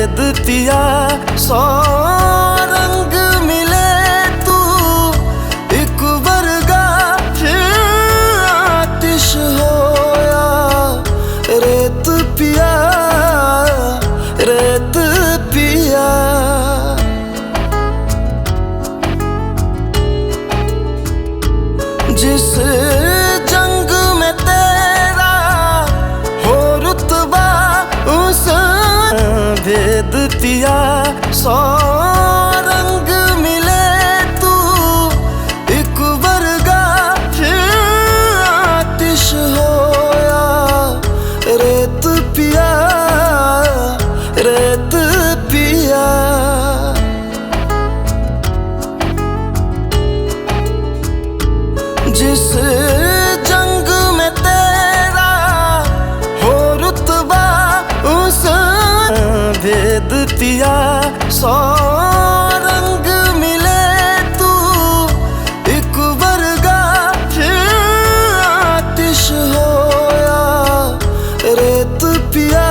भेद पिया सौ रंग मिले तू एक वर्गा फिर आतिश होया रेत पिया रेत पिया। जिस जंग में तेरा हो रुतबा उस भेद पिया सौ रंग मिले तू एक वर्गा फिर आतिश होया रेत पिया रेत पिया। जिस जंग में तेरा हो रुतबा उस भेद पिया सौ रंग मिले तू एक वर्गा फिर आतिश होया रेत पिया